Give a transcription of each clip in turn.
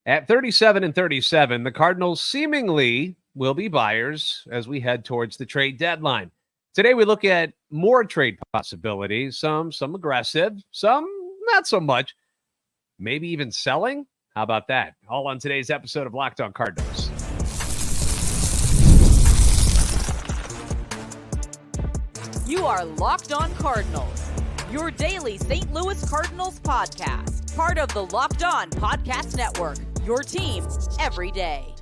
At 37-37, the Cardinals seemingly will be buyers as we head towards the trade deadline. Today we look at more trade possibilities, some aggressive, some not so much, maybe even selling. How about that? All on today's episode of Locked On Cardinals. You are Locked On Cardinals, your daily St. Louis Cardinals podcast, part of the Locked On Podcast Network, your team every day.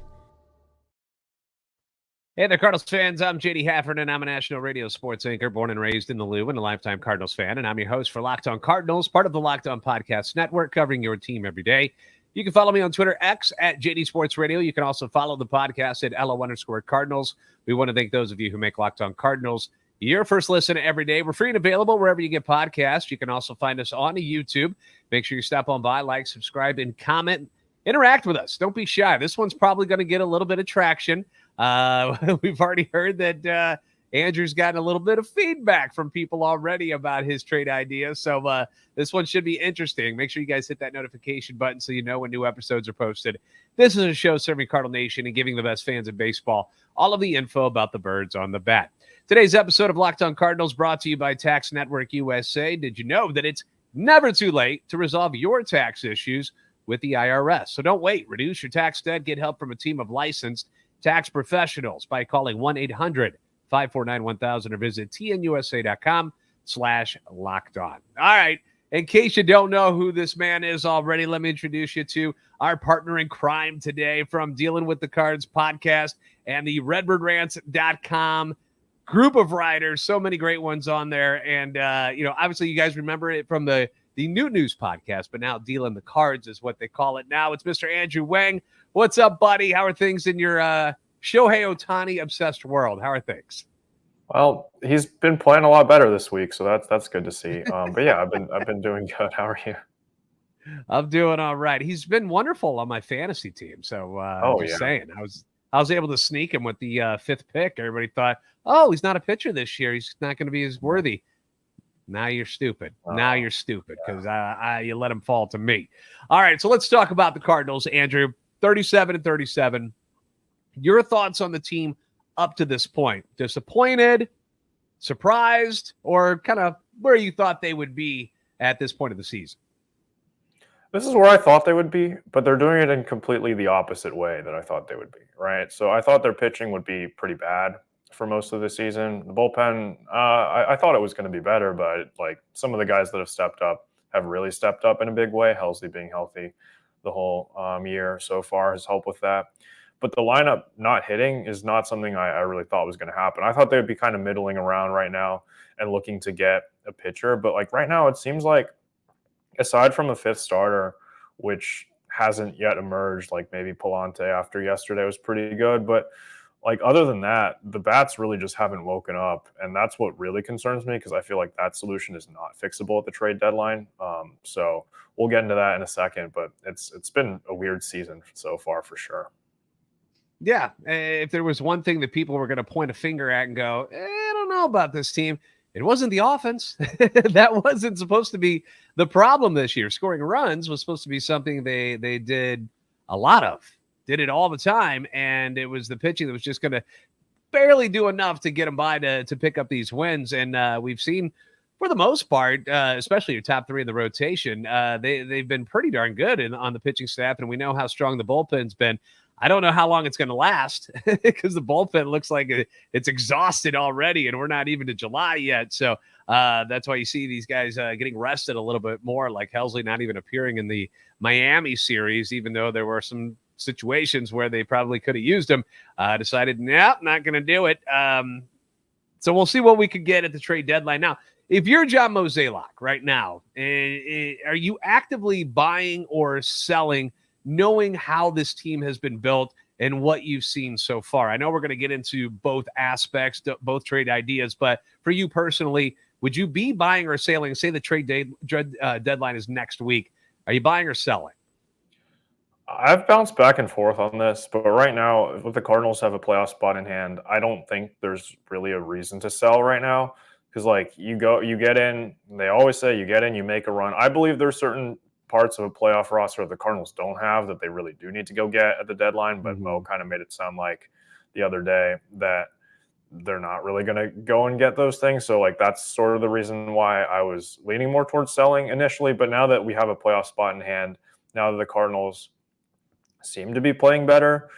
Hey there, Cardinals fans. I'm JD Hafford, and I'm a national radio sports anchor, born and raised in the Lou, and a lifetime Cardinals fan. And I'm your host for Locked On Cardinals, part of the Locked On Podcast Network, covering your team every day. You can follow me on Twitter, X, at JD Sports Radio. You can also follow the podcast at LO_Cardinals. We want to thank those of you who make Locked On Cardinals your first listen every day. We're free and available wherever you get podcasts. You can also find us on YouTube. Make sure you stop on by, like, subscribe, and comment. Interact with us. Don't be shy. This one's probably going to get a little bit of traction. We've already heard that Andrew's gotten a little bit of feedback from people already about his trade ideas. So this one should be interesting. Make sure you guys hit that notification button so you know when new episodes are posted. This is a show serving Cardinal Nation and giving the best fans of baseball all of the info about the birds on the bat. Today's episode of Locked On Cardinals brought to you by Tax Network USA. Did you know that it's never too late to resolve your tax issues with the IRS? So don't wait. Reduce your tax debt. Get help from a team of licensed tax professionals by calling 1-800-549-1000 or visit tnusa.com/lockedon. All right. In case you don't know who this man is already, let me introduce you to our partner in crime today from Dealin The Cards podcast and the redbirdrants.com group of writers. So many great ones on there. And, obviously you guys remember it from the New News podcast, but now Dealin The Cards is what they call it now. It's Mr. Andrew Wang. What's up, buddy? How are things in your Shohei Ohtani obsessed world? How are things? Well, he's been playing a lot better this week, so that's good to see. But yeah, I've been doing good. How are you? I'm doing all right. He's been wonderful on my fantasy team. So saying, I was able to sneak him with the fifth pick. Everybody thought, oh, he's not a pitcher this year. He's not going to be as worthy. Now you're stupid. Now you're stupid because you let him fall to me. All right, so let's talk about the Cardinals, Andrew. 37-37. Your thoughts on the team up to this point? Disappointed, surprised, or kind of where you thought they would be at this point of the season? This is where I thought they would be, but they're doing it in completely the opposite way that I thought they would be, right? So I thought their pitching would be pretty bad for most of the season. The bullpen, I thought it was going to be better, but like some of the guys that have stepped up have really stepped up in a big way. Helsley being healthy the whole year so far has helped with that. But the lineup not hitting is not something I really thought was going to happen. I thought they would be kind of middling around right now and looking to get a pitcher. But like right now, it seems like aside from a fifth starter, which hasn't yet emerged, like maybe Palante after yesterday was pretty good. But like other than that, the bats really just haven't woken up. And that's what really concerns me because I feel like that solution is not fixable at the trade deadline. So we'll get into that in a second. But it's been a weird season so far for sure. Yeah, if there was one thing that people were going to point a finger at and go, I don't know about this team, it wasn't the offense. That wasn't supposed to be the problem this year. Scoring runs was supposed to be something they did a lot of, did it all the time, and it was the pitching that was just going to barely do enough to get them by to pick up these wins. And we've seen, for the most part, especially your top three in the rotation, they've been pretty darn good on the pitching staff, and we know how strong the bullpen's been. I don't know how long it's going to last because the bullpen looks like it's exhausted already, and we're not even to July yet. So that's why you see these guys getting rested a little bit more, like Helsley not even appearing in the Miami series, even though there were some situations where they probably could have used him. Decided, nope, not going to do it. So we'll see what we could get at the trade deadline. Now, if you're John Mozeliak right now, are you actively buying or selling, knowing how this team has been built and what you've seen so far? I know we're going to get into both aspects, both trade ideas, but for you personally, would you be buying or selling? Say the trade deadline is next week. Are you buying or selling? I've bounced back and forth on this, but right now, if the Cardinals have a playoff spot in hand, I don't think there's really a reason to sell right now. Because like you get in, they always say you get in, you make a run. I believe there's certain parts of a playoff roster the Cardinals don't have that they really do need to go get at the deadline. But Mo kind of made it sound like the other day that they're not really going to go and get those things. So like that's sort of the reason why I was leaning more towards selling initially. But now that we have a playoff spot in hand, now that the Cardinals seem to be playing better,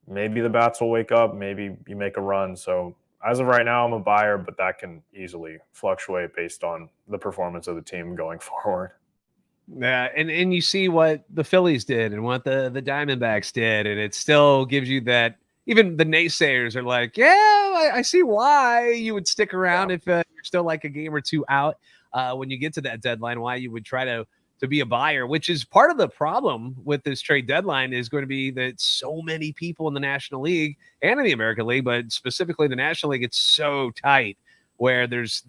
maybe the bats will wake up, maybe you make a run. So as of right now, I'm a buyer, but that can easily fluctuate based on the performance of the team going forward. Yeah, and you see what the Phillies did and what the Diamondbacks did, and it still gives you that. Even the naysayers are like, yeah, I see why you would stick around if you're still like a game or two out when you get to that deadline, why you would try to be a buyer, which is part of the problem with this trade deadline is going to be that so many people in the National League and in the American League, but specifically the National League, it's so tight where there's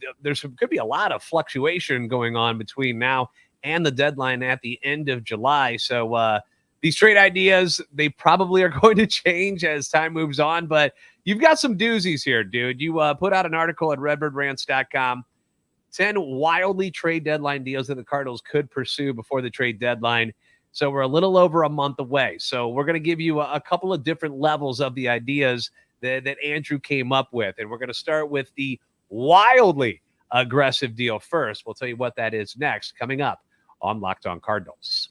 could be a lot of fluctuation going on between now and the deadline at the end of July. So these trade ideas, they probably are going to change as time moves on, but you've got some doozies here, dude. You put out an article at redbirdrants.com, 10 wildly trade deadline deals that the Cardinals could pursue before the trade deadline. So we're a little over a month away. So we're going to give you a couple of different levels of the ideas that Andrew came up with. And we're going to start with the wildly aggressive deal first. We'll tell you what that is next, coming up on Locked On Cardinals.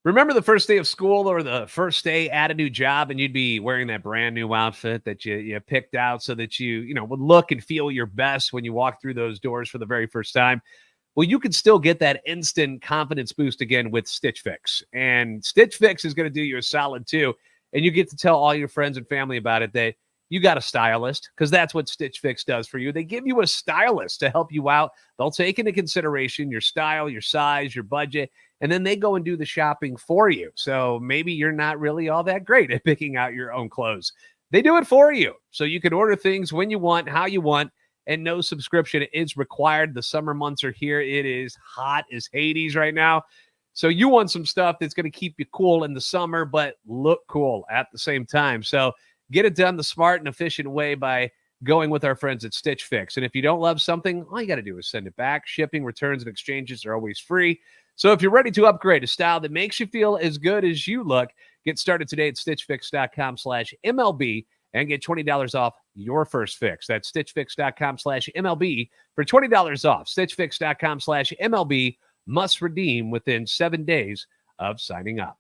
Remember the first day of school or the first day at a new job and you'd be wearing that brand new outfit that you picked out so that you would look and feel your best when you walk through those doors for the very first time? Well, you can still get that instant confidence boost again with Stitch Fix. And Stitch Fix is going to do you a solid too. And you get to tell all your friends and family about it that you got a stylist, because that's what Stitch Fix does for you. They give you a stylist to help you out. They'll take into consideration your style, your size, your budget, and then they go and do the shopping for you. So maybe you're not really all that great at picking out your own clothes. They do it for you. So you can order things when you want, how you want, and no subscription is required. The summer months are here. It is hot as Hades right now. So you want some stuff that's going to keep you cool in the summer, but look cool at the same time. So get it done the smart and efficient way by going with our friends at Stitch Fix. And if you don't love something, all you got to do is send it back. Shipping, returns, and exchanges are always free. So if you're ready to upgrade a style that makes you feel as good as you look, get started today at stitchfix.com/MLB and get $20 off your first fix. That's stitchfix.com/MLB for $20 off. Stitchfix.com/MLB, must redeem within 7 days of signing up.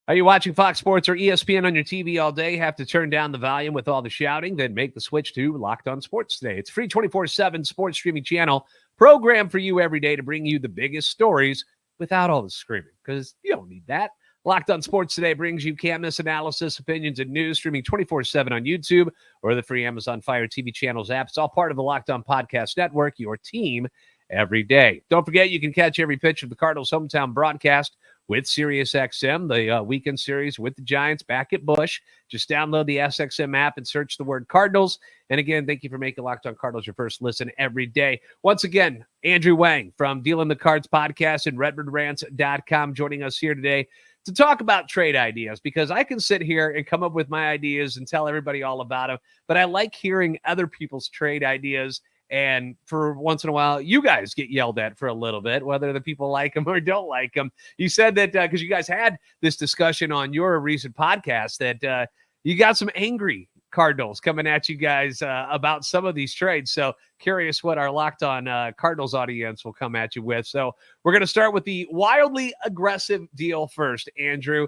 Are you watching Fox Sports or ESPN on your TV all day? Have to turn down the volume with all the shouting? Then make the switch to Locked On Sports Today. It's free 24/7 sports streaming channel programmed for you every day to bring you the biggest stories without all the screaming, because you don't need that. Locked On Sports Today brings you can't-miss analysis, opinions, and news streaming 24/7 on YouTube or the free Amazon Fire TV channels app. It's all part of the Locked On Podcast Network, your team every day. Don't forget, you can catch every pitch of the Cardinals' hometown broadcast with SiriusXM, the weekend series with the Giants back at Busch. Just download the SXM app and search the word Cardinals. And again, thank you for making Locked On Cardinals your first listen every day. Once again, Andrew Wang from Dealin The Cards podcast and redbirdrants.com joining us here today to talk about trade ideas, because I can sit here and come up with my ideas and tell everybody all about them, but I like hearing other people's trade ideas. And for once in a while, you guys get yelled at for a little bit, whether the people like them or don't like them. You said that because you guys had this discussion on your recent podcast that you got some angry Cardinals coming at you guys about some of these trades. So curious what our Locked On Cardinals audience will come at you with. So we're going to start with the wildly aggressive deal first, Andrew.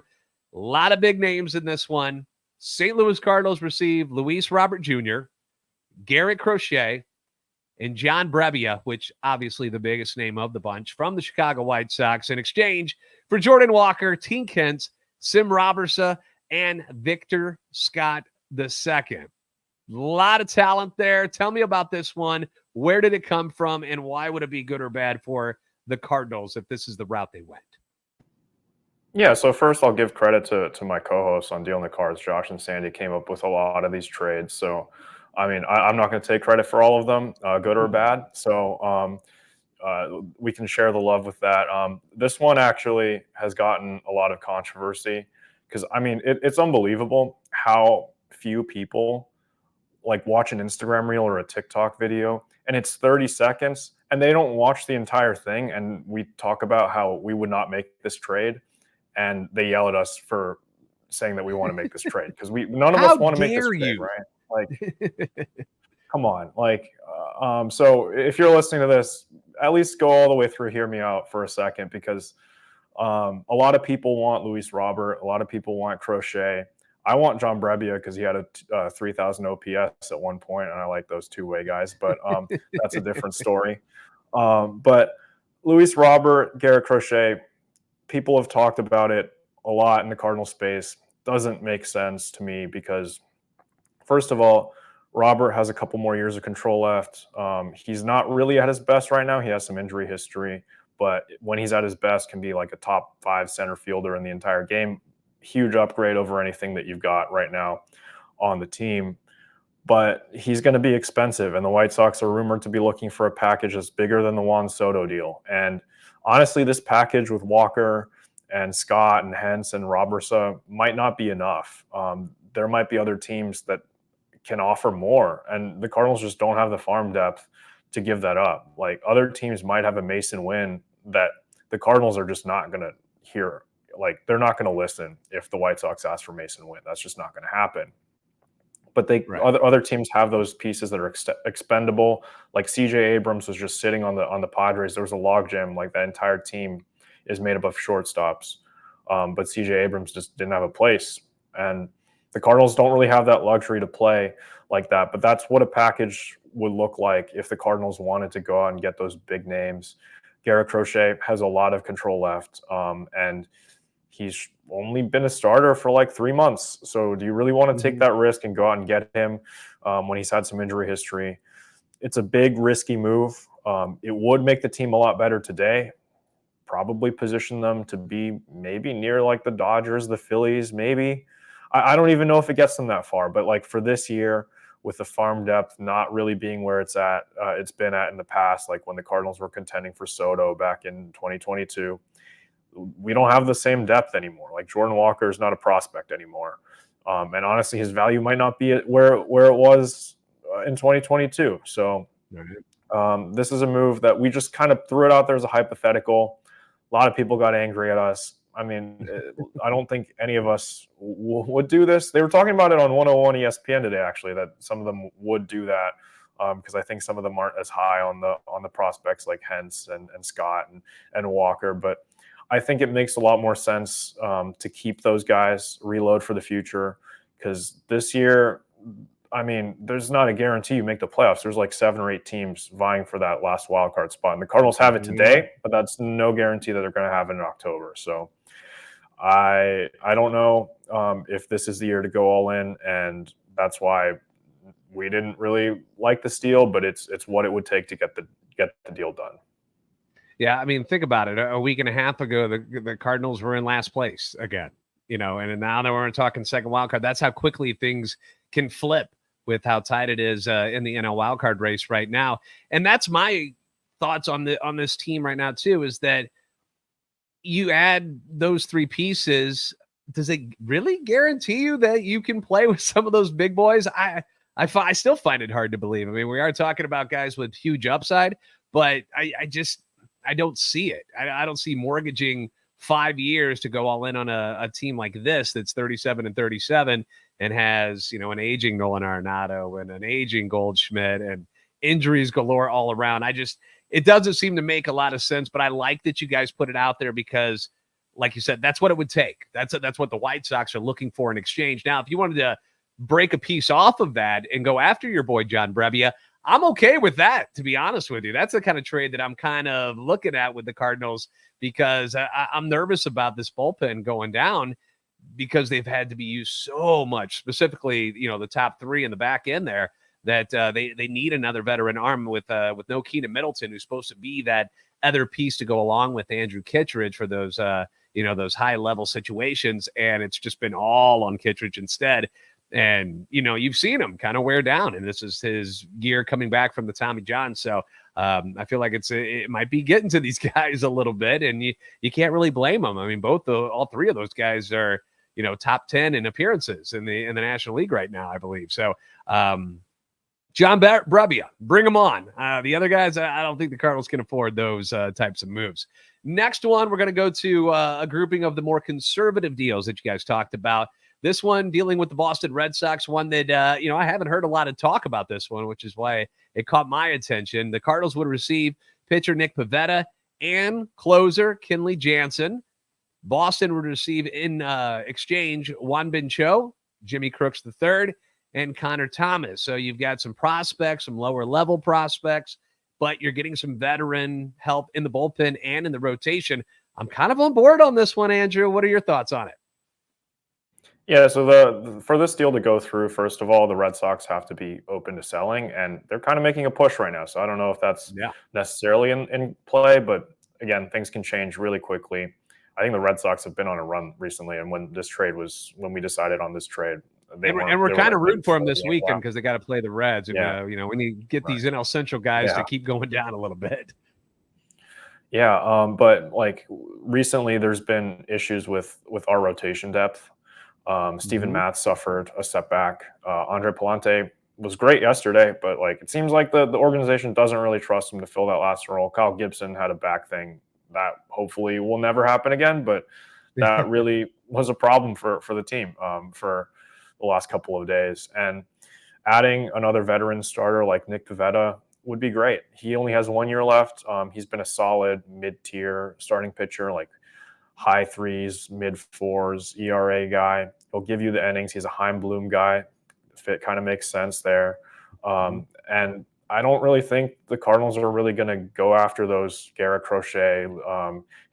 A lot of big names in this one. St. Louis Cardinals receive Luis Robert Jr., Garrett Crochet, and John Brebbia, which obviously the biggest name of the bunch, from the Chicago White Sox in exchange for Jordan Walker, Tien Kent, Sim Robertson, and Victor Scott II. A lot of talent there. Tell me about this one. Where did it come from, and why would it be good or bad for the Cardinals if this is the route they went? Yeah, so first I'll give credit to my co-hosts on Dealin The Cards. Josh and Sandy came up with a lot of these trades. So I mean, I'm not going to take credit for all of them, good or bad. So we can share the love with that. This one actually has gotten a lot of controversy because, I mean, it's unbelievable how few people like watch an Instagram reel or a TikTok video and it's 30 seconds and they don't watch the entire thing. And we talk about how we would not make this trade and they yell at us for saying that we want to make this trade because none of us want to make this trade, right? Like, come on. Like, so if you're listening to this, at least go all the way through, hear me out for a second, because a lot of people want Luis Robert. A lot of people want Crochet. I want John Brebbia because he had a 3,000 OPS at one point, and I like those two-way guys, but that's a different story. But Luis Robert, Garrett Crochet, people have talked about it a lot in the Cardinal space. Doesn't make sense to me because, first of all, Robert has a couple more years of control left. He's not really at his best right now. He has some injury history, but when he's at his best, can be like a top 5 center fielder in the entire game. Huge upgrade over anything that you've got right now on the team. But he's going to be expensive, and the White Sox are rumored to be looking for a package that's bigger than the Juan Soto deal. And honestly, this package with Walker and Scott and Hentz and Robertson might not be enough. There might be other teams that can offer more, and the Cardinals just don't have the farm depth to give that up. Like, other teams might have a Mason Wynn that the Cardinals are just not going to hear. Like, they're not going to listen if the White Sox ask for Mason Wynn. That's just not going to happen. But other teams have those pieces that are expendable. Like CJ Abrams was just sitting on the Padres. There was a logjam. Like, that entire team is made up of shortstops. But CJ Abrams just didn't have a place. And the Cardinals don't really have that luxury to play like that. But that's what a package would look like if the Cardinals wanted to go out and get those big names. Garrett Crochet has a lot of control left. And he's only been a starter for like 3 months. So do you really want to take that risk and go out and get him when he's had some injury history? It's a big, risky move. It would make the team a lot better today. Probably position them to be maybe near like the Dodgers, the Phillies, maybe. I don't even know if it gets them that far. But like for this year, with the farm depth not really being where it's been at in the past, like when the Cardinals were contending for Soto back in 2022, we don't have the same depth anymore. Like, Jordan Walker is not a prospect anymore. And honestly, his value might not be where it was in 2022. So this is a move that we just kind of threw it out there as a hypothetical. A lot of people got angry at us. I mean, I don't think any of us would do this. They were talking about it on 101 ESPN today, actually, that some of them would do that because I think some of them aren't as high on the prospects like Hentz and Scott and Walker. But I think it makes a lot more sense to keep those guys, reload for the future, because this year, I mean, there's not a guarantee you make the playoffs. There's like 7 or 8 teams vying for that last wild card spot. And the Cardinals have it today, but that's no guarantee that they're going to have it in October. So I don't know if this is the year to go all in, and that's why we didn't really like this deal, but it's what it would take to get the deal done. Yeah, I mean, think about it. A week and a half ago, the Cardinals were in last place again, and now that we're talking second wild card, that's how quickly things can flip with how tight it is in the NL wild card race right now. And that's my thoughts on this team right now too, is that you add those 3 pieces. Does it really guarantee you that you can play with some of those big boys? I still find it hard to believe. I mean, we are talking about guys with huge upside, but I don't see it. I don't see mortgaging 5 years to go all in on a team like this that's 37-37 and has, an aging Nolan Arenado and an aging Goldschmidt and injuries galore all around. It doesn't seem to make a lot of sense, but I like that you guys put it out there because, like you said, that's what it would take. That's what the White Sox are looking for in exchange. Now, if you wanted to break a piece off of that and go after your boy John Brebbia, I'm okay with that, to be honest with you. That's the kind of trade that I'm kind of looking at with the Cardinals because I'm nervous about this bullpen going down because they've had to be used so much, specifically, the top 3 in the back end there, that they need another veteran arm with no Keenan Middleton, who's supposed to be that other piece to go along with Andrew Kittredge for those, those high-level situations, and it's just been all on Kittredge instead. And, you've seen him kind of wear down, and this is his year coming back from the Tommy John. So I feel like it might be getting to these guys a little bit, and you can't really blame them. I mean, all 3 of those guys are, top 10 in appearances in the National League right now, I believe. So, John Brebbia, bring him on. The other guys, I don't think the Cardinals can afford those types of moves. Next one, we're going to go to a grouping of the more conservative deals that you guys talked about. This one dealing with the Boston Red Sox, one that, I haven't heard a lot of talk about this one, which is why it caught my attention. The Cardinals would receive pitcher Nick Pivetta and closer Kenley Jansen. Boston would receive in exchange Juan Bin Cho, Jimmy Crooks III, and Connor Thomas. So you've got some prospects, some lower level prospects, but you're getting some veteran help in the bullpen and in the rotation. I'm kind of on board on this one, Andrew. What are your thoughts on it? Yeah, so for this deal to go through, first of all, the Red Sox have to be open to selling, and they're kind of making a push right now. So I don't know if that's necessarily in play, but again, things can change really quickly. I think the Red Sox have been on a run recently, and when we decided on this trade, we're kind of rooting for them this weekend because they got to play the Reds, and we need to get these NL Central guys to keep going down a little bit. Yeah, but like recently, there's been issues with our rotation depth. Steven Matz suffered a setback. Andre Palante was great yesterday, but like it seems like the organization doesn't really trust him to fill that last role. Kyle Gibson had a back thing that hopefully will never happen again, but that really was a problem for the team for the last couple of days. And adding another veteran starter like Nick Pivetta would be great. He only has 1 year left. He's been a solid mid-tier starting pitcher, like high 3s, mid 4s, ERA guy. He'll give you the innings. He's a Heim Bloom guy. Fit kind of makes sense there. And I don't really think the Cardinals are really going to go after those Garrett Crochet,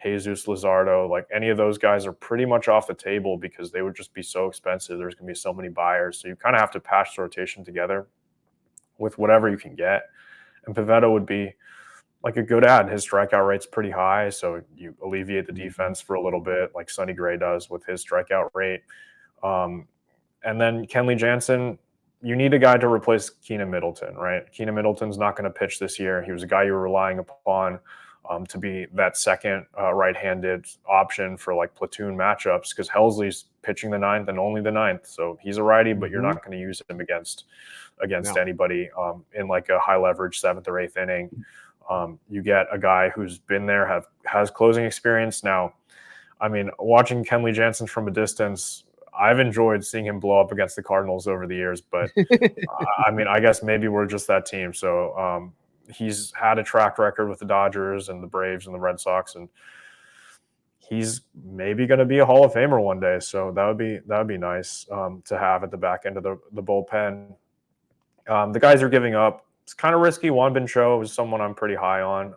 Jesus Luzardo. Like any of those guys are pretty much off the table because they would just be so expensive. There's going to be so many buyers. So you kind of have to patch the rotation together with whatever you can get. And Pivetta would be like a good ad. His strikeout rate's pretty high, so you alleviate the defense for a little bit, like Sonny Gray does with his strikeout rate. And then Kenley Jansen, you need a guy to replace Keenan Middleton, right? Keenan Middleton's not going to pitch this year. He was a guy you were relying upon to be that second right-handed option for like platoon matchups because Helsley's pitching the ninth and only the ninth. So he's a righty, but you're not going to use him against anybody in like a high leverage 7th or 8th inning. You get a guy who's been there, has closing experience. Now, I mean, watching Kenley Jansen from a distance, I've enjoyed seeing him blow up against the Cardinals over the years, but I mean, I guess maybe we're just that team. So he's had a track record with the Dodgers and the Braves and the Red Sox, and he's maybe going to be a Hall of Famer one day. So that would be nice to have at the back end of the bullpen. The guys are giving up. It's kind of risky. Juan Bin Cho is someone I'm pretty high on.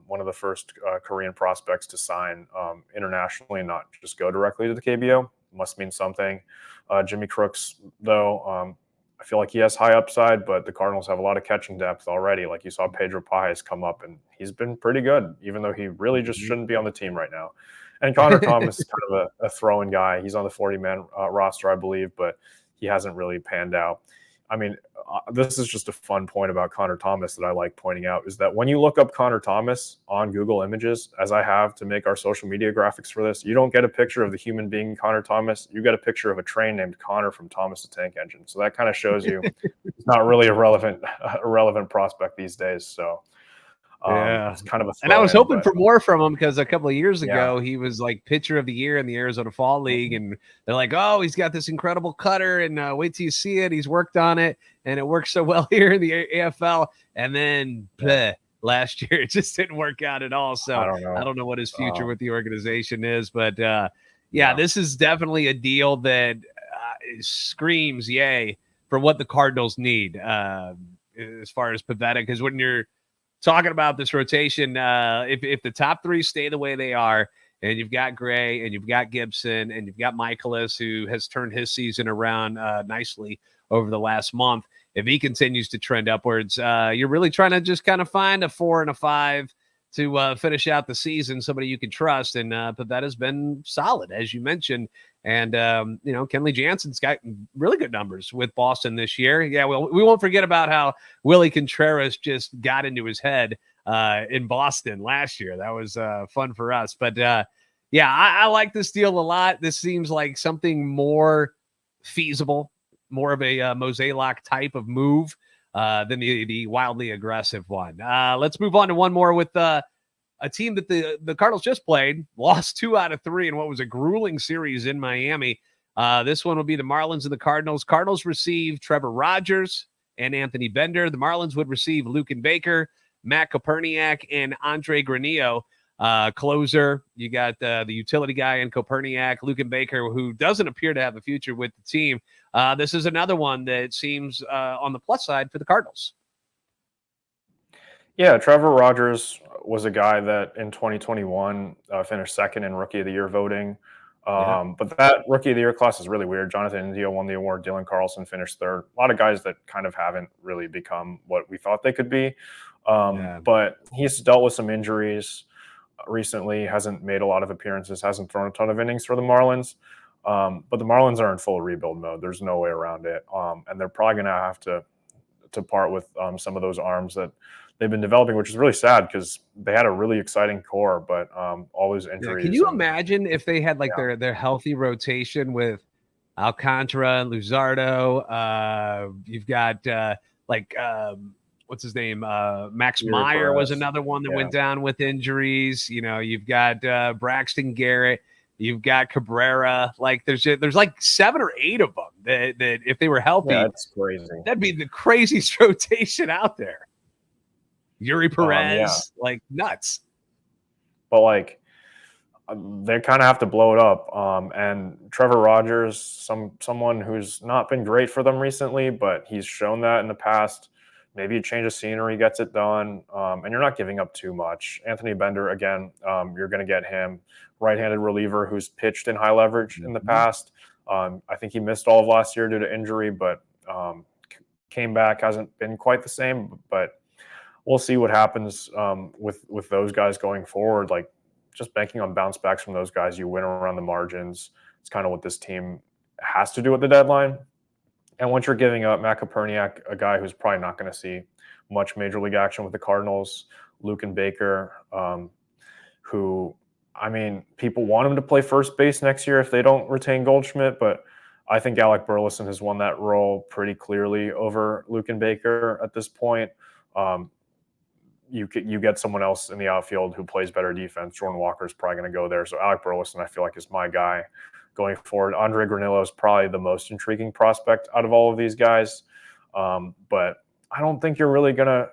One of the first Korean prospects to sign internationally and not just go directly to the KBO. Must mean something. Jimmy Crooks, though, I feel like he has high upside, but the Cardinals have a lot of catching depth already. Like you saw Pedro Paez come up, and he's been pretty good, even though he really just shouldn't be on the team right now. And Connor Thomas is kind of a throw-in guy. He's on the 40-man roster, I believe, but he hasn't really panned out. I mean, this is just a fun point about Connor Thomas that I like pointing out is that when you look up Connor Thomas on Google Images, as I have to make our social media graphics for this, you don't get a picture of the human being Connor Thomas. You get a picture of a train named Connor from Thomas the Tank Engine. So that kind of shows you it's not really a relevant prospect these days. So it's kind of a and I was hoping for more from him because a couple of years ago he was like pitcher of the year in the Arizona Fall League, and they're like, oh, he's got this incredible cutter, and wait till you see it. He's worked on it, and it works so well here in the AFL. And then last year it just didn't work out at all. So I don't know what his future with the organization is, but this is definitely a deal that screams yay for what the Cardinals need as far as Pivetta, because when you're talking about this rotation, if the top three stay the way they are, and you've got Gray and you've got Gibson and you've got Michaelis, who has turned his season around nicely over the last month, if he continues to trend upwards, you're really trying to just kind of find a 4 and a 5 to finish out the season, somebody you can trust. And Pivetta has been solid, as you mentioned. And, Kenley Jansen's got really good numbers with Boston this year. Yeah, well, we won't forget about how Willie Contreras just got into his head in Boston last year. That was fun for us. But, Yeah, I like this deal a lot. This seems like something more feasible, more of a Mosaic type of move than the wildly aggressive one. Let's move on to one more with a team that the Cardinals just played, lost 2 out of 3 in what was a grueling series in Miami. This one will be the Marlins and the Cardinals. Cardinals receive Trevor Rogers and Anthony Bender. The Marlins would receive Luken Baker, Matt Koperniak, and Andre Granillo. Closer, you got the utility guy in Koperniak, Luken Baker, who doesn't appear to have a future with the team. This is another one that seems on the plus side for the Cardinals. Yeah, Trevor Rogers was a guy that in 2021 finished second in Rookie of the Year voting. But that Rookie of the Year class is really weird. Jonathan India won the award. Dylan Carlson finished third. A lot of guys that kind of haven't really become what we thought they could be. But he's dealt with some injuries recently, hasn't made a lot of appearances, hasn't thrown a ton of innings for the Marlins. But the Marlins are in full rebuild mode. There's no way around it. And they're probably going to have to part with some of those arms that they've been developing, which is really sad because they had a really exciting core, but all those injuries. Can you imagine if they had their healthy rotation with Alcantara and Luzardo? You've got what's his name? Max Meyer was another one that went down with injuries. You've got Braxton Garrett. You've got Cabrera. There's like 7 or 8 of them that if they were healthy, that's crazy. That'd be the craziest rotation out there. Yuri Perez, nuts. But they kind of have to blow it up. And Trevor Rogers, someone who's not been great for them recently, but he's shown that in the past. Maybe a change of scenery gets it done, and you're not giving up too much. Anthony Bender, again, you're going to get him. Right-handed reliever who's pitched in high leverage in the past. I think he missed all of last year due to injury, but came back, hasn't been quite the same. But we'll see what happens with those guys going forward. Just banking on bounce backs from those guys, you win around the margins. It's kind of what this team has to do at the deadline. And once you're giving up Matt Koperniak, a guy who's probably not going to see much major league action with the Cardinals, Luken Baker, who, people want him to play first base next year if they don't retain Goldschmidt, but I think Alec Burleson has won that role pretty clearly over Luken Baker at this point. You get someone else in the outfield who plays better defense. Jordan Walker is probably going to go there. So Alec Burleson, I feel like, is my guy going forward. Andre Granillo is probably the most intriguing prospect out of all of these guys. But I don't think you're really gonna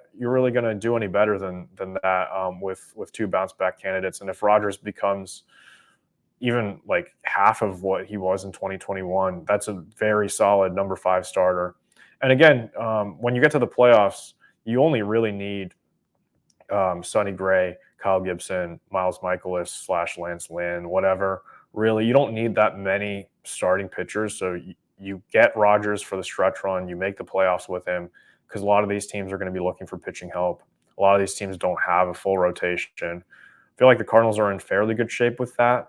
do any better than that with 2 bounce back candidates. And if Rogers becomes even half of what he was in 2021, that's a very solid number 5 starter. And again, when you get to the playoffs, you only really need Sonny Gray, Kyle Gibson, Miles Michaelis / Lance Lynn, whatever. Really, you don't need that many starting pitchers. So you get Rogers for the stretch run. You make the playoffs with him because a lot of these teams are going to be looking for pitching help. A lot of these teams don't have a full rotation. I feel like the Cardinals are in fairly good shape with that.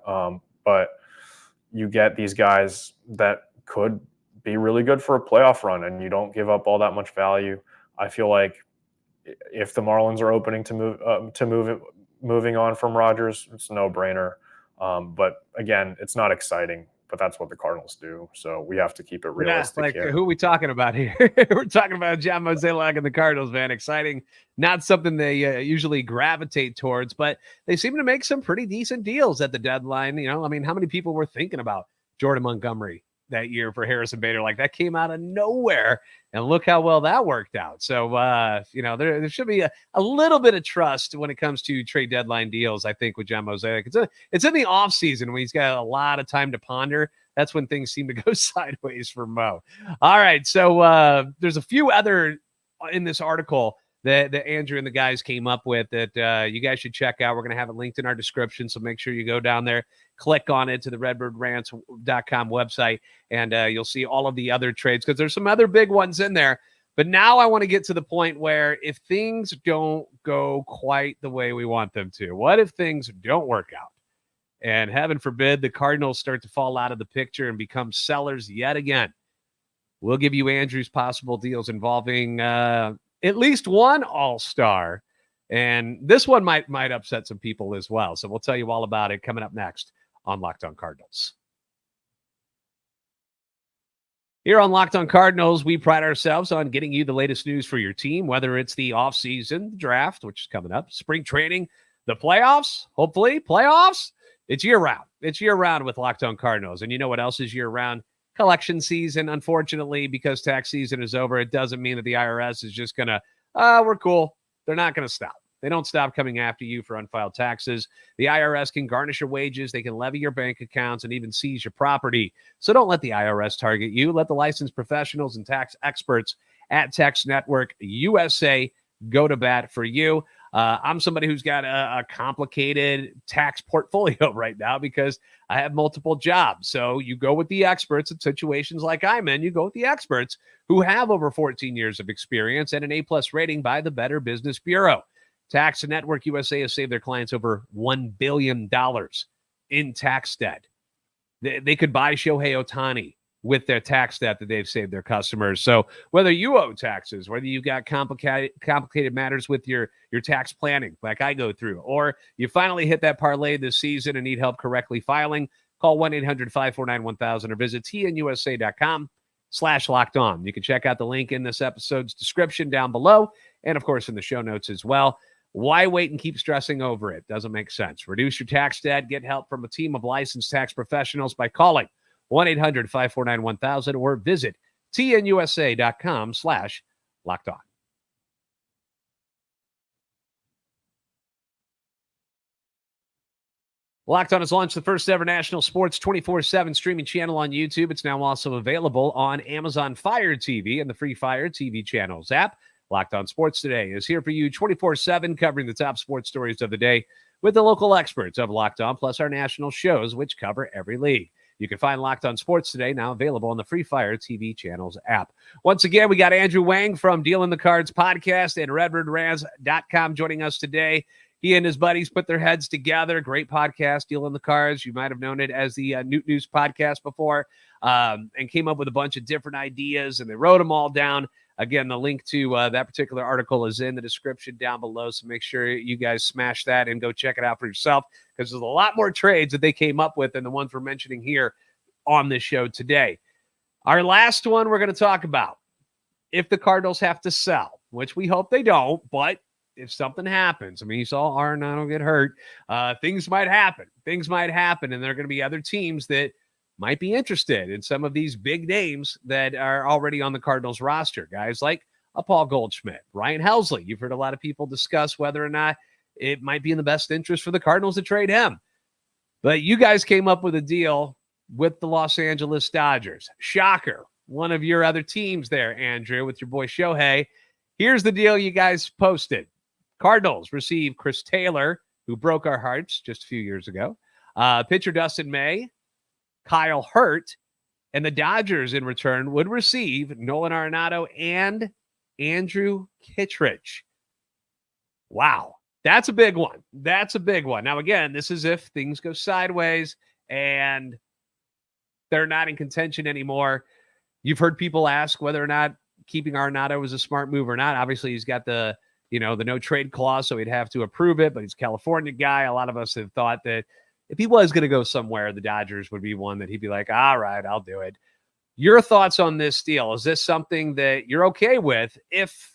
But you get these guys that could be really good for a playoff run, and you don't give up all that much value. I feel like if the Marlins are opening moving on from Rogers, it's a no-brainer. But again, it's not exciting, but that's what the Cardinals do. So we have to keep it realistic here. Who are we talking about here? We're talking about John Mozeliak and the Cardinals, man. Exciting. Not something they usually gravitate towards, but they seem to make some pretty decent deals at the deadline. How many people were thinking about Jordan Montgomery that year for Harrison Bader? That came out of nowhere, and look how well that worked out. So, there should be a little bit of trust when it comes to trade deadline deals, I think, with John Mozeliak. It's in the off season when he's got a lot of time to ponder. That's when things seem to go sideways for Mo. All right. So there's a few other in this article that Andrew and the guys came up with that you guys should check out. We're going to have it linked in our description, so make sure you go down there, click on it to the redbirdrant.com website, and you'll see all of the other trades because there's some other big ones in there. But now I want to get to the point where if things don't go quite the way we want them to, what if things don't work out? And heaven forbid the Cardinals start to fall out of the picture and become sellers yet again. We'll give you Andrew's possible deals involving at least one all-star And this one might upset some people as well. So we'll tell you all about it coming up next on Locked On Cardinals. Here on Locked On Cardinals, we pride ourselves on getting you the latest news for your team, whether it's the offseason draft, which is coming up, spring training, the playoffs, hopefully, playoffs. It's year-round. It's year-round with Locked On Cardinals. And you know what else is year-round? Collection season. Unfortunately, because tax season is over, it doesn't mean that the IRS is just going to, we're cool. They're not going to stop. They don't stop coming after you for unfiled taxes. The IRS can garnish your wages. They can levy your bank accounts and even seize your property. So don't let the IRS target you. Let the licensed professionals and tax experts at Tax Network USA go to bat for you. I'm somebody who's got a complicated tax portfolio right now because I have multiple jobs. So you go with the experts in situations like I'm in. You go with the experts who have over 14 years of experience and an A+ rating by the Better Business Bureau. Tax Network USA has saved their clients over $1 billion in tax debt. They could buy Shohei Ohtani with their tax debt that they've saved their customers. So whether you owe taxes, whether you've got complicated matters with your tax planning, like I go through, or you finally hit that parlay this season and need help correctly filing, call 1-800-549-1000 or visit tnusa.com/locked-on. You can check out the link in this episode's description down below, and of course in the show notes as well. Why wait and keep stressing over it? Doesn't make sense. Reduce your tax debt. Get help from a team of licensed tax professionals by calling 1-800-549-1000 or visit tnusa.com/locked-on. Locked On has launched the first ever national sports 24/7 streaming channel on YouTube. It's now also available on Amazon Fire TV and the free Fire TV channels app. Locked On Sports Today is here for you 24/7, covering the top sports stories of the day with the local experts of Locked On, plus our national shows, which cover every league. You can find Locked On Sports Today now available on the free Fire TV channels app. Once again, we got Andrew Wang from Dealin The Cards podcast and RedbirdRams.com joining us today. He and his buddies put their heads together. Great podcast, Dealin The Cards. You might have known it as the Newt News podcast before, and came up with a bunch of different ideas, and they wrote them all down. Again, the link to that particular article is in the description down below, so make sure you guys smash that and go check it out for yourself, because there's a lot more trades that they came up with than the ones we're mentioning here on this show today. Our last one we're going to talk about, if the Cardinals have to sell, which we hope they don't, but if something happens, I mean, you saw Arenado get hurt, things might happen. Things might happen, and there are going to be other teams that might be interested in some of these big names that are already on the Cardinals roster. Guys like a Paul Goldschmidt, Ryan Helsley. You've heard a lot of people discuss whether or not it might be in the best interest for the Cardinals to trade him. But you guys came up with a deal with the Los Angeles Dodgers. Shocker. One of your other teams there, Andrew, with your boy Shohei. Here's the deal you guys posted. Cardinals receive Chris Taylor, who broke our hearts just a few years ago. Pitcher Dustin May, Kyle Hurt, and the Dodgers in return would receive Nolan Arenado and Andrew Kittredge. Wow. That's a big one. That's a big one. Now, again, this is if things go sideways and they're not in contention anymore. You've heard people ask whether or not keeping Arenado was a smart move or not. Obviously, he's got the no trade clause, so he'd have to approve it, but he's a California guy. A lot of us have thought that if he was going to go somewhere, the Dodgers would be one that he'd be like, all right, I'll do it. Your thoughts on this deal? Is this something that you're okay with if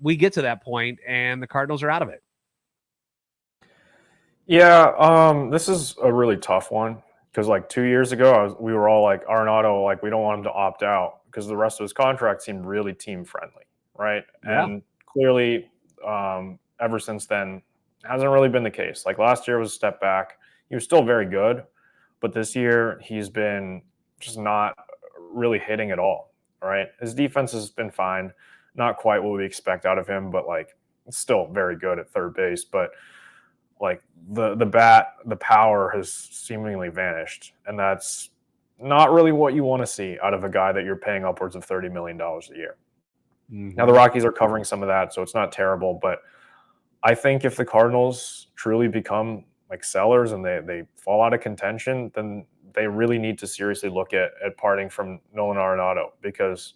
we get to that point and the Cardinals are out of it? Yeah, this is a really tough one because like 2 years ago, we were all like, Arenado, like we don't want him to opt out because the rest of his contract seemed really team friendly, right? Yeah. And clearly, ever since then, hasn't really been the case. Like last year was a step back. He was still very good, but this year he's been just not really hitting at all, right? His defense has been fine, not quite what we expect out of him, but like it's still very good at third base. But like the bat, the power has seemingly vanished, and that's not really what you want to see out of a guy that you're paying upwards of $30 million a year. Mm-hmm. Now the Rockies are covering some of that, so it's not terrible, but I think if the Cardinals truly become like sellers and they fall out of contention, then they really need to seriously look at parting from Nolan Arenado because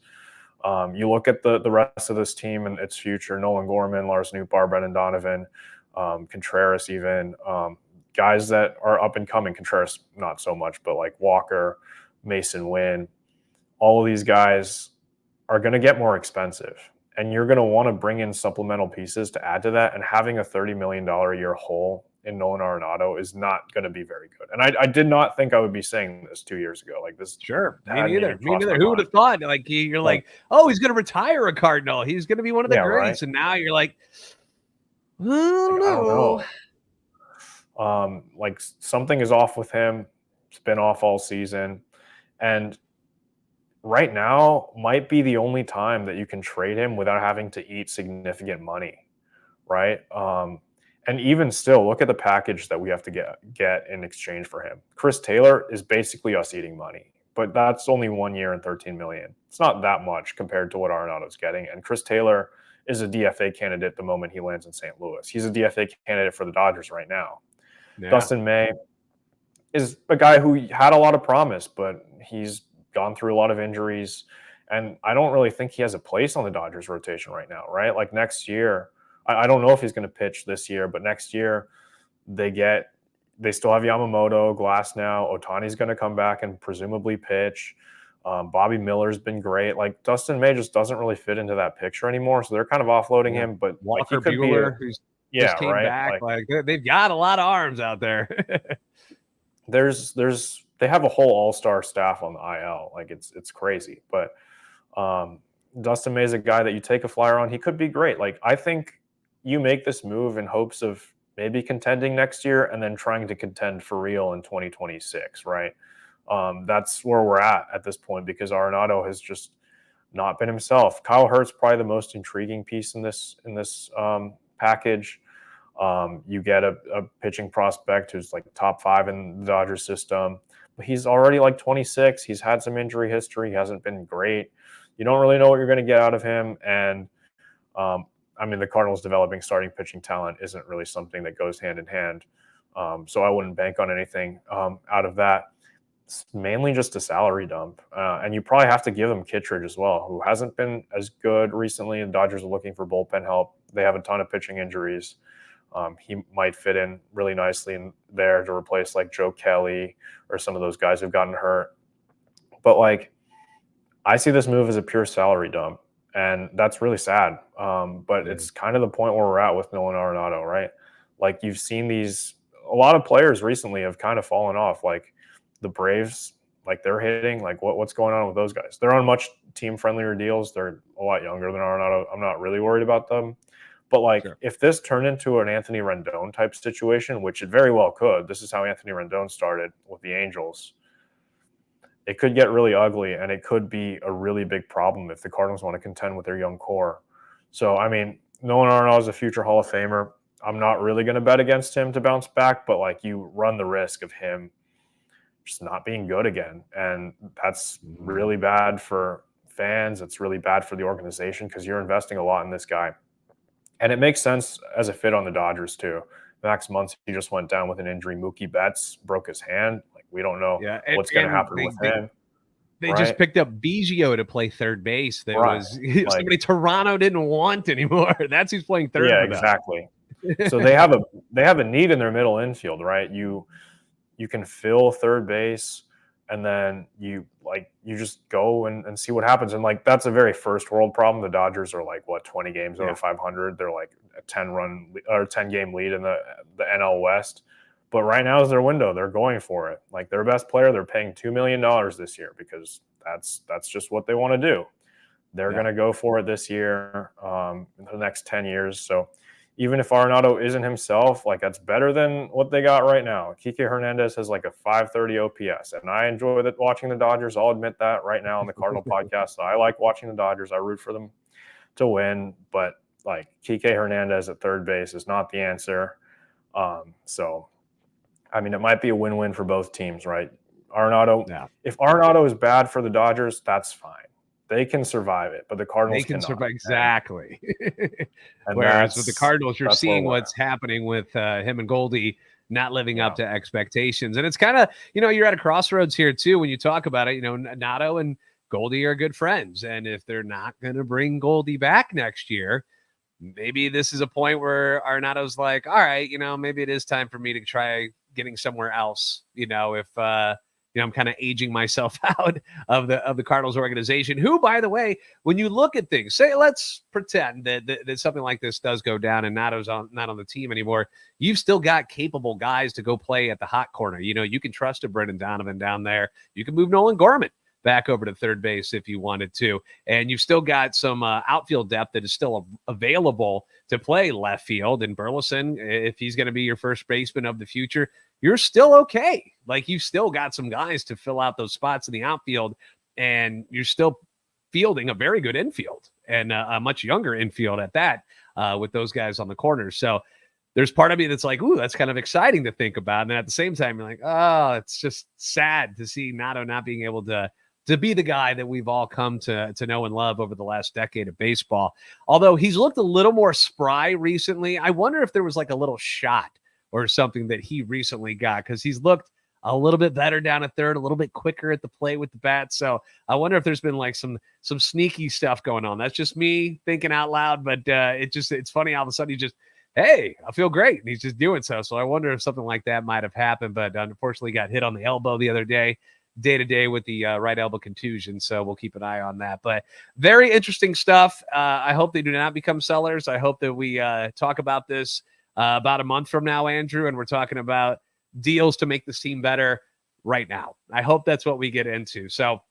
You look at the rest of this team and its future: Nolan Gorman, Lars Nootbaar, Brendan Donovan, Contreras, even guys that are up and coming. Contreras not so much, but like Walker, Mason Wynn, all of these guys are going to get more expensive, and you're going to want to bring in supplemental pieces to add to that. And having a $30 million a year hole in Nolan Arenado is not going to be very good. And I did not think I would be saying this 2 years ago. Like this, sure, me hadn't neither. even Me crossed neither. my Who would mind. have thought? Like you're like, oh, he's going to retire a Cardinal. He's going to be one of the Yeah, greats. right. And now you're like, I don't I don't know. Like something is off with him. It's been off all season, and right now might be the only time that you can trade him without having to eat significant money, right? And even still, look at the package that we have to get in exchange for him. Chris Taylor is basically us eating money, but that's only 1 year and $13 million. It's not that much compared to what Arenado's getting. And Chris Taylor is a DFA candidate the moment he lands in St. Louis. He's a DFA candidate for the Dodgers right now. Yeah. Dustin May is a guy who had a lot of promise, but he's gone through a lot of injuries. And I don't really think he has a place on the Dodgers rotation right now, right? Like next year, I don't know if he's going to pitch this year, but next year they still have Yamamoto, Glass now. Ohtani's going to come back and presumably pitch. Bobby Miller's been great. Like Dustin May just doesn't really fit into that picture anymore. So they're kind of offloading him, but Walker like, he could Buehler, be who's yeah, just came right. back. Like they've got a lot of arms out there. They have a whole all-star staff on the IL. Like it's crazy. But Dustin May is a guy that you take a flyer on. He could be great. Like I think you make this move in hopes of maybe contending next year and then trying to contend for real in 2026, right? That's where we're at this point because Arenado has just not been himself. Kyle Hurt's probably the most intriguing piece in this package. You get a pitching prospect who's like top 5 in the Dodgers system, but he's already like 26. He's had some injury history. He hasn't been great. You don't really know what you're going to get out of him. And I mean, the Cardinals developing starting pitching talent isn't really something that goes hand in hand. So I wouldn't bank on anything out of that. It's mainly just a salary dump. And you probably have to give him Kittredge as well, who hasn't been as good recently. The Dodgers are looking for bullpen help. They have a ton of pitching injuries. He might fit in really nicely in there to replace like Joe Kelly or some of those guys who've gotten hurt. But like, I see this move as a pure salary dump. And that's really sad. But it's kind of the point where we're at with Nolan Arenado, right? Like you've seen a lot of players recently have kind of fallen off. Like the Braves, like they're hitting, like what's going on with those guys? They're on much team friendlier deals. They're a lot younger than Arenado. I'm not really worried about them. But like if this turned into an Anthony Rendon type situation, which it very well could, this is how Anthony Rendon started with the Angels. It could get really ugly, and it could be a really big problem if the Cardinals want to contend with their young core. So, I mean, Nolan Arenado is a future Hall of Famer. I'm not really going to bet against him to bounce back, but like you run the risk of him just not being good again. And that's really bad for fans. It's really bad for the organization because you're investing a lot in this guy. And it makes sense as a fit on the Dodgers too. Max Muncy just went down with an injury. Mookie Betts broke his hand. Like we don't know what's going to happen with him. They just picked up Biggio to play third base. That was like, somebody Toronto didn't want anymore. That's who's playing third. Yeah, exactly. So they have a need in their middle infield, right? You can fill third base, and then you just go and see what happens. And like that's a very first world problem. The Dodgers are like 20 games over 500. They're like a 10 game lead in the NL West. But right now is their window. They're going for it. Like their best player, they're paying $2 million this year because that's just what they want to do. They're going to go for it this year, in the next 10 years. So even if Arenado isn't himself, like that's better than what they got right now. Kike Hernandez has like a 530 OPS, and I enjoy watching the Dodgers. I'll admit that right now on the Cardinal podcast. So I like watching the Dodgers. I root for them to win, but like Kike Hernandez at third base is not the answer. So, I mean, it might be a win-win for both teams, right? Arenado, if Arenado is bad for the Dodgers, that's fine. They can survive it, but the Cardinals cannot. Survive exactly. Whereas with the Cardinals, you're seeing what's happening with him and Goldie not living up to expectations. And it's kind of, you're at a crossroads here too when you talk about it. Nato and Goldie are good friends. And if they're not going to bring Goldie back next year, maybe this is a point where Arenado's like, all right, maybe it is time for me to try getting somewhere else. If, I'm kind of aging myself out of the Cardinals organization, who, by the way, when you look at things, say, let's pretend that something like this does go down and Nato's not on the team anymore. You've still got capable guys to go play at the hot corner. You can trust a Brendan Donovan down there. You can move Nolan Gorman back over to third base if you wanted to. And you've still got some outfield depth that is still available to play left field. And Burleson, if he's going to be your first baseman of the future, you're still okay. Like, you've still got some guys to fill out those spots in the outfield, and you're still fielding a very good infield and a much younger infield at that with those guys on the corners. So there's part of me that's like, ooh, that's kind of exciting to think about. And then at the same time, you're like, oh, it's just sad to see Nato not being able to be the guy that we've all come to know and love over the last decade of baseball. Although he's looked a little more spry recently. I wonder if there was like a little shot or something that he recently got, because he's looked a little bit better down at third, a little bit quicker at the plate with the bat. So I wonder if there's been like some sneaky stuff going on. That's just me thinking out loud, but it's funny. All of a sudden he just, hey, I feel great. And he's just doing so. So I wonder if something like that might have happened, but unfortunately got hit on the elbow the other day to day with the right elbow contusion. So we'll keep an eye on that, but very interesting stuff. I hope they do not become sellers. I hope that we talk about this about a month from now, Andrew, and we're talking about deals to make this team better right now. I hope that's what we get into. So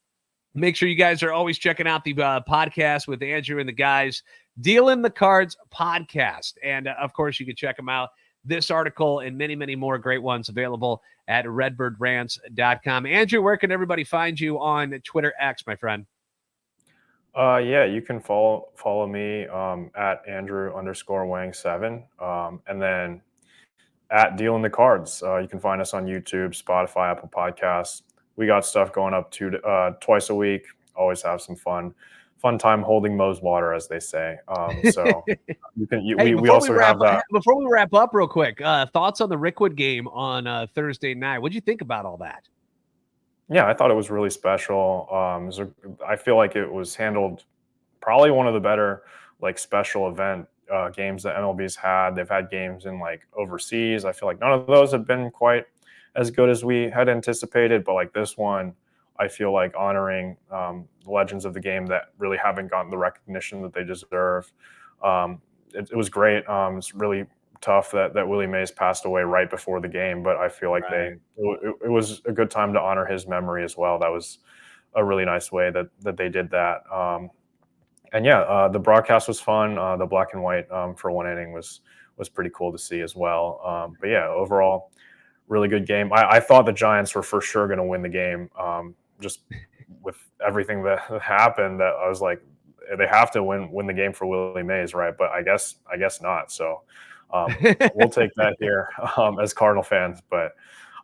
make sure you guys are always checking out the podcast with Andrew and the guys, Dealin The Cards podcast. And of course, you can check them out. This article and many, many more great ones available at redbirdrants.com. Andrew, where can everybody find you on Twitter X, my friend? Yeah, you can follow me at Andrew_Wang7, and then at Dealin The Cards. You can find us on YouTube, Spotify, Apple Podcasts. We got stuff going up twice a week. Always have some fun time holding Moe's water, as they say. So you can. We also have that. Before we wrap up, real quick, thoughts on the Rickwood game on Thursday night? What did you think about all that? Yeah, I thought it was really special. I feel like it was handled probably one of the better like special event games that MLB's had. They've had games in like overseas. I feel like none of those have been quite as good as we had anticipated, but like this one, I feel like honoring the legends of the game that really haven't gotten the recognition that they deserve. It was great. It's really tough that Willie Mays passed away right before the game, but I feel like it was a good time to honor his memory as well. That was a really nice way that they did that. And yeah, the broadcast was fun. The black and white for one inning was pretty cool to see as well. But yeah, overall, really good game. I thought the Giants were for sure going to win the game. Just with everything that happened, that I was like, they have to win the game for Willie Mays, right? But I guess not. So we'll take that here as Cardinal fans. But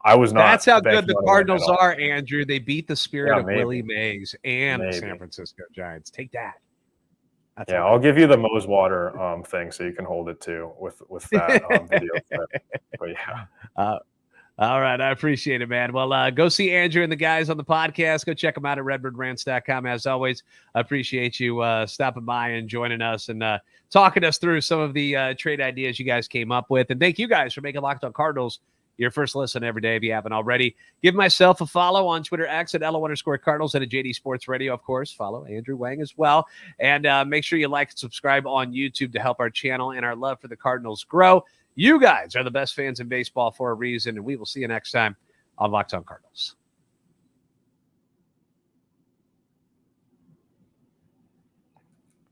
I was not. That's how good the Cardinals are, Andrew. They beat the spirit of Willie Mays and the San Francisco Giants. Take that. That's I'll give you the Moe's water thing so you can hold it too with that video. But yeah. All right. I appreciate it, man. Well, go see Andrew and the guys on the podcast. Go check them out at redbirdrants.com. As always, I appreciate you stopping by and joining us and talking us through some of the trade ideas you guys came up with. And thank you guys for making Locked On Cardinals your first listen every day if you haven't already. Give myself a follow on Twitter X at LO_Cardinals and at JD Sports Radio, of course. Follow Andrew Wang as well. And make sure you like and subscribe on YouTube to help our channel and our love for the Cardinals grow. You guys are the best fans in baseball for a reason, and we will see you next time on Locked On Cardinals.